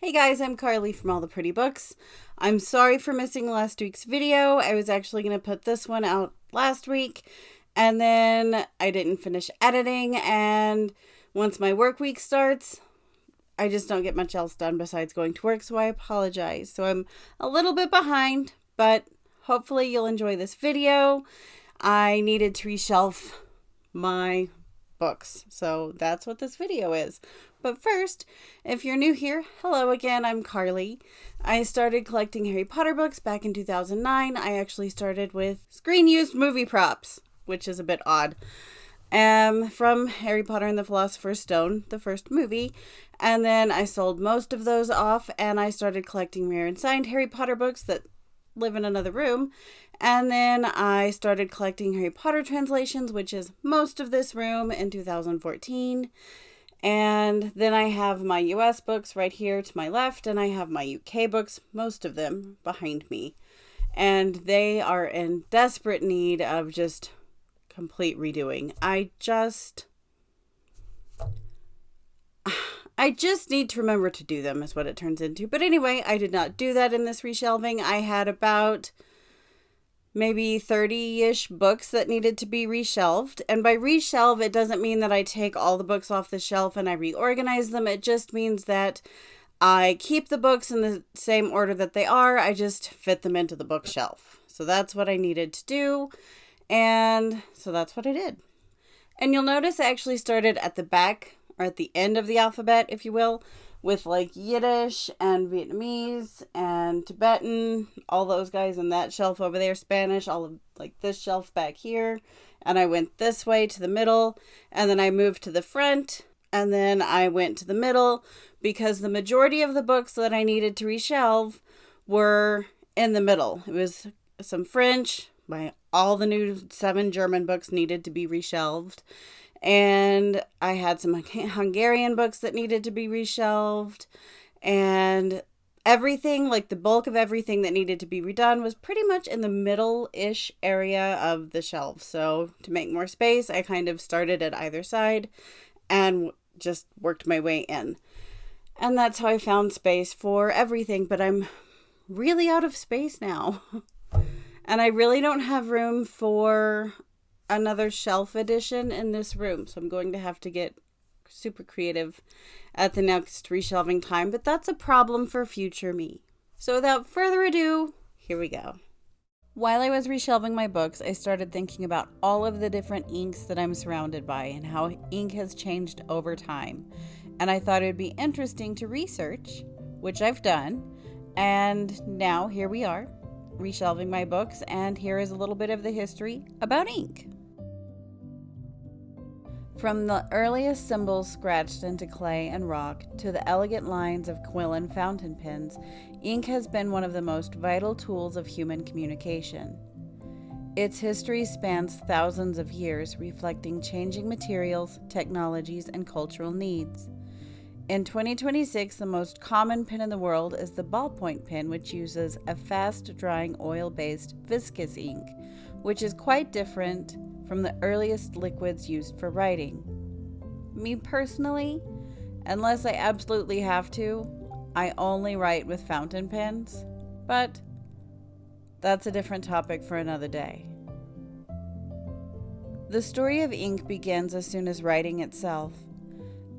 Hey guys, I'm Carly from All the Pretty Books. I'm sorry for missing last week's video. I was actually going to put this one out last week, and then I didn't finish editing, and once my work week starts, I just don't get much else done besides going to work, so I apologize. So I'm a little bit behind, but hopefully you'll enjoy this video. I needed to reshelve my books, so that's what this video is. But first, if you're new here, hello again, I'm Carly. I started collecting Harry Potter books back in 2009. I actually started with screen-used movie props, which is a bit odd. From Harry Potter and the Philosopher's Stone, the first movie. And then I sold most of those off, and I started collecting rare and signed Harry Potter books that live in another room. And then I started collecting Harry Potter translations, which is most of this room, in 2014. And then I have my US books right here to my left, and I have my UK books, most of them, behind me. And they are in desperate need of just complete redoing. I just need to remember to do them, is what it turns into. But anyway, I did not do that in this reshelving. I had about maybe 30-ish books that needed to be reshelved. And by reshelve, it doesn't mean that I take all the books off the shelf and I reorganize them. It just means that I keep the books in the same order that they are. I just fit them into the bookshelf. So that's what I needed to do. And so that's what I did. And you'll notice I actually started at the back, or at the end of the alphabet, if you will, with like Yiddish and Vietnamese and Tibetan, all those guys on that shelf over there, Spanish, all of like this shelf back here. And I went this way to the middle, and then I moved to the front, and then I went to the middle because the majority of the books that I needed to reshelve were in the middle. It was some French, all the new 7 German books needed to be reshelved. And I had some Hungarian books that needed to be reshelved. And everything, like the bulk of everything that needed to be redone, was pretty much in the middle-ish area of the shelf. So to make more space, I kind of started at either side and just worked my way in. And that's how I found space for everything. But I'm really out of space now. And I really don't have room for another shelf edition in this room, so I'm going to have to get super creative at the next reshelving time, but that's a problem for future me. So without further ado, here we go. While I was reshelving my books, I started thinking about all of the different inks that I'm surrounded by and how ink has changed over time. And I thought it would be interesting to research, which I've done, and now here we are, reshelving my books, and here is a little bit of the history about ink. From the earliest symbols scratched into clay and rock to the elegant lines of quill and fountain pens, ink has been one of the most vital tools of human communication. Its history spans thousands of years, reflecting changing materials, technologies, and cultural needs. In 2026, the most common pen in the world is the ballpoint pen, which uses a fast-drying oil-based viscous ink, which is quite different from the earliest liquids used for writing. Me personally, unless I absolutely have to, I only write with fountain pens, but that's a different topic for another day. The story of ink begins as soon as writing itself.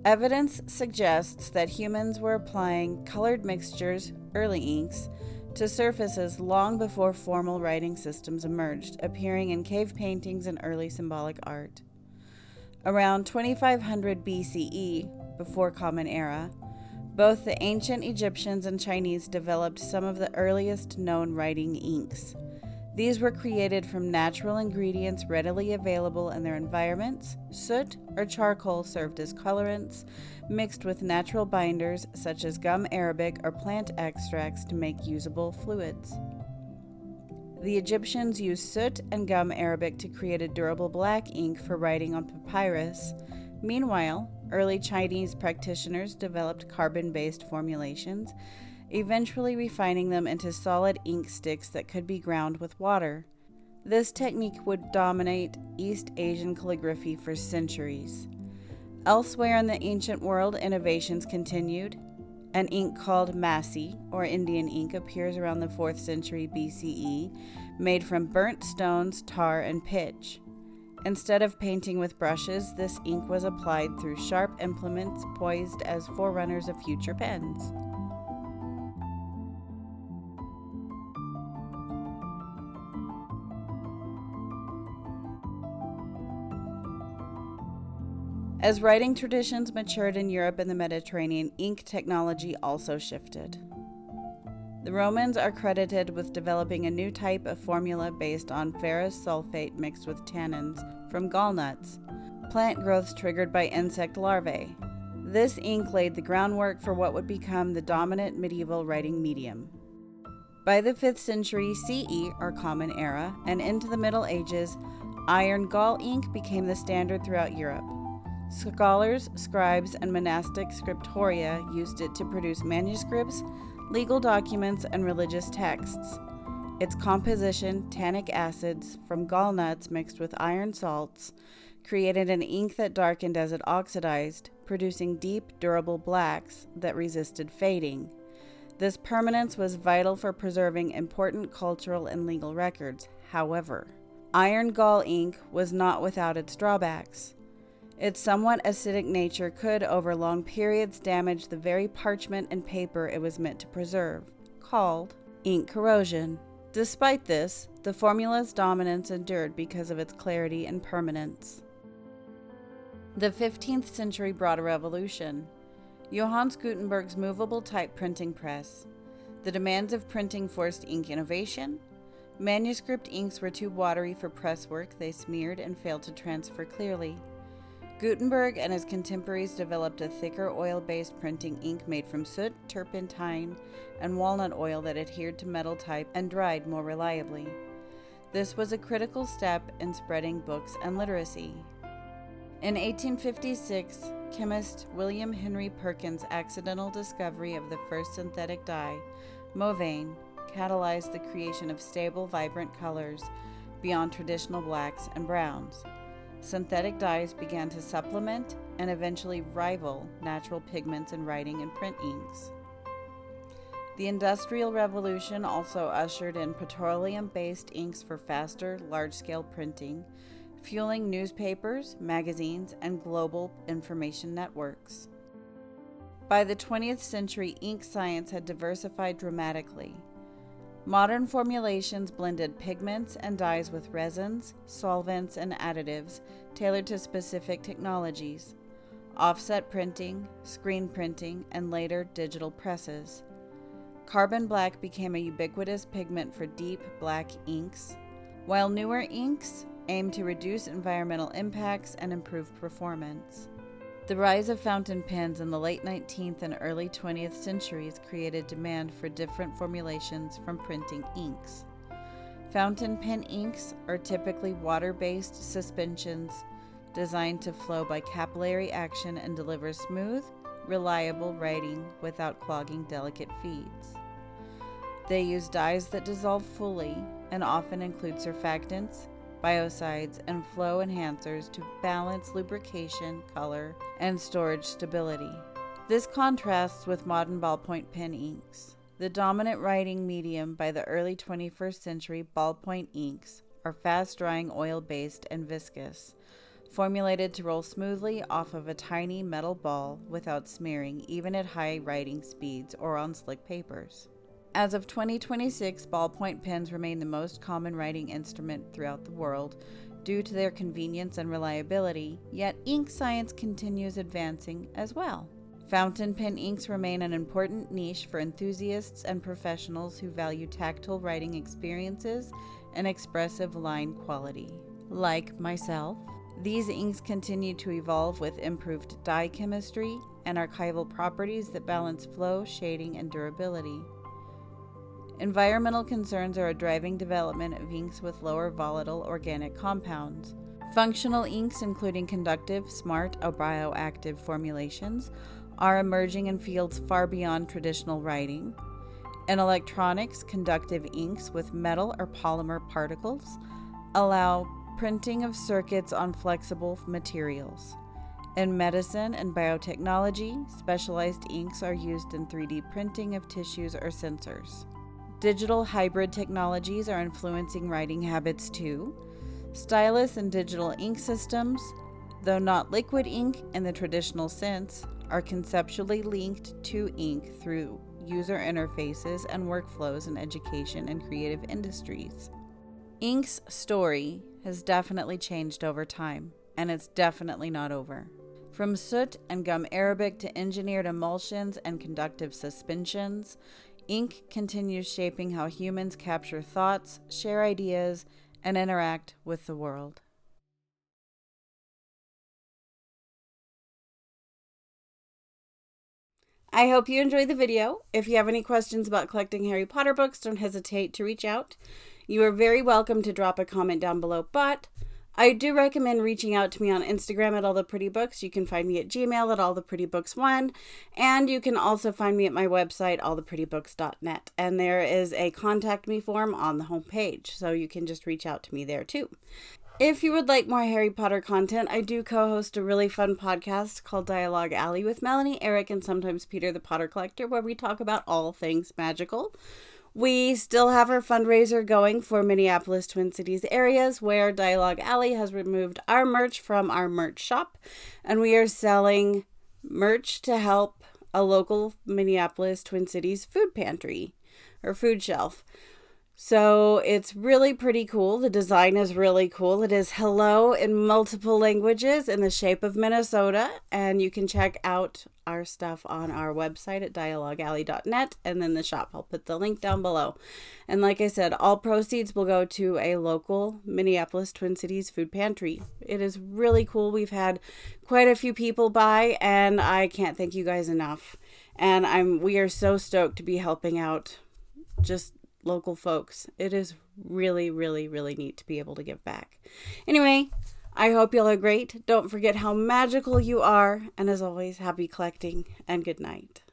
Evidence suggests that humans were applying colored mixtures, early inks, to surfaces long before formal writing systems emerged, appearing in cave paintings and early symbolic art. Around 2500 BCE, before Common Era, both the ancient Egyptians and Chinese developed some of the earliest known writing inks. These were created from natural ingredients readily available in their environments. Soot or charcoal served as colorants, mixed with natural binders such as gum arabic or plant extracts to make usable fluids. The Egyptians used soot and gum arabic to create a durable black ink for writing on papyrus. Meanwhile, early Chinese practitioners developed carbon-based formulations, eventually refining them into solid ink sticks that could be ground with water. This technique would dominate East Asian calligraphy for centuries. Elsewhere in the ancient world, innovations continued. An ink called Masi, or Indian ink, appears around the 4th century BCE, made from burnt stones, tar, and pitch. Instead of painting with brushes, this ink was applied through sharp implements poised as forerunners of future pens. As writing traditions matured in Europe and the Mediterranean, ink technology also shifted. The Romans are credited with developing a new type of formula based on ferrous sulfate mixed with tannins from gallnuts, plant growths triggered by insect larvae. This ink laid the groundwork for what would become the dominant medieval writing medium. By the 5th century CE, or Common Era, and into the Middle Ages, iron gall ink became the standard throughout Europe. Scholars, scribes, and monastic scriptoria used it to produce manuscripts, legal documents, and religious texts. Its composition, tannic acids from gallnuts mixed with iron salts, created an ink that darkened as it oxidized, producing deep, durable blacks that resisted fading. This permanence was vital for preserving important cultural and legal records. However, iron gall ink was not without its drawbacks. Its somewhat acidic nature could, over long periods, damage the very parchment and paper it was meant to preserve, called ink corrosion. Despite this, the formula's dominance endured because of its clarity and permanence. The 15th century brought a revolution. Johannes Gutenberg's movable type printing press. The demands of printing forced ink innovation. Manuscript inks were too watery for press work; they smeared and failed to transfer clearly. Gutenberg and his contemporaries developed a thicker oil-based printing ink made from soot, turpentine, and walnut oil that adhered to metal type and dried more reliably. This was a critical step in spreading books and literacy. In 1856, chemist William Henry Perkins' accidental discovery of the first synthetic dye, Mauveine, catalyzed the creation of stable, vibrant colors beyond traditional blacks and browns. Synthetic dyes began to supplement and eventually rival natural pigments in writing and print inks. The Industrial Revolution also ushered in petroleum-based inks for faster, large-scale printing, fueling newspapers, magazines, and global information networks. By the 20th century, ink science had diversified dramatically. Modern formulations blended pigments and dyes with resins, solvents, and additives tailored to specific technologies, offset printing, screen printing, and later digital presses. Carbon black became a ubiquitous pigment for deep black inks, while newer inks aimed to reduce environmental impacts and improve performance. The rise of fountain pens in the late 19th and early 20th centuries created demand for different formulations from printing inks. Fountain pen inks are typically water-based suspensions designed to flow by capillary action and deliver smooth, reliable writing without clogging delicate feeds. They use dyes that dissolve fully and often include surfactants, biocides, and flow enhancers to balance lubrication, color, and storage stability. This contrasts with modern ballpoint pen inks. The dominant writing medium by the early 21st century, ballpoint inks are fast-drying, oil-based, and viscous, formulated to roll smoothly off of a tiny metal ball without smearing, even at high writing speeds or on slick papers. As of 2026, ballpoint pens remain the most common writing instrument throughout the world due to their convenience and reliability, yet ink science continues advancing as well. Fountain pen inks remain an important niche for enthusiasts and professionals who value tactile writing experiences and expressive line quality. Like myself, these inks continue to evolve with improved dye chemistry and archival properties that balance flow, shading, and durability. Environmental concerns are a driving development of inks with lower volatile organic compounds. Functional inks, including conductive, smart, or bioactive formulations, are emerging in fields far beyond traditional writing. In electronics, conductive inks with metal or polymer particles allow printing of circuits on flexible materials. In medicine and biotechnology, specialized inks are used in 3D printing of tissues or sensors. Digital hybrid technologies are influencing writing habits too. Stylus and digital ink systems, though not liquid ink in the traditional sense, are conceptually linked to ink through user interfaces and workflows in education and creative industries. Ink's story has definitely changed over time, and it's definitely not over. From soot and gum arabic to engineered emulsions and conductive suspensions, ink continues shaping how humans capture thoughts, share ideas, and interact with the world. I hope you enjoyed the video. If you have any questions about collecting Harry Potter books, don't hesitate to reach out. You are very welcome to drop a comment down below, but I do recommend reaching out to me on Instagram at All the Pretty Books. You can find me at Gmail at alltheprettybooks1, and you can also find me at my website, alltheprettybooks.net. And there is a contact me form on the homepage, so you can just reach out to me there too. If you would like more Harry Potter content, I do co-host a really fun podcast called Dialogue Alley with Melanie, Eric, and sometimes Peter the Potter Collector, where we talk about all things magical. We still have our fundraiser going for Minneapolis, Twin Cities areas, where Dialogue Alley has removed our merch from our merch shop, and we are selling merch to help a local Minneapolis, Twin Cities food pantry or food shelf. So it's really pretty cool. The design is really cool. It is hello in multiple languages in the shape of Minnesota. And you can check out our stuff on our website at dialoguealley.net and then the shop. I'll put the link down below. And like I said, all proceeds will go to a local Minneapolis Twin Cities food pantry. It is really cool. We've had quite a few people buy, and I can't thank you guys enough. And we are so stoked to be helping out just local folks. It is really, really, really neat to be able to give back. Anyway, I hope y'all are great. Don't forget how magical you are. And as always, happy collecting and good night.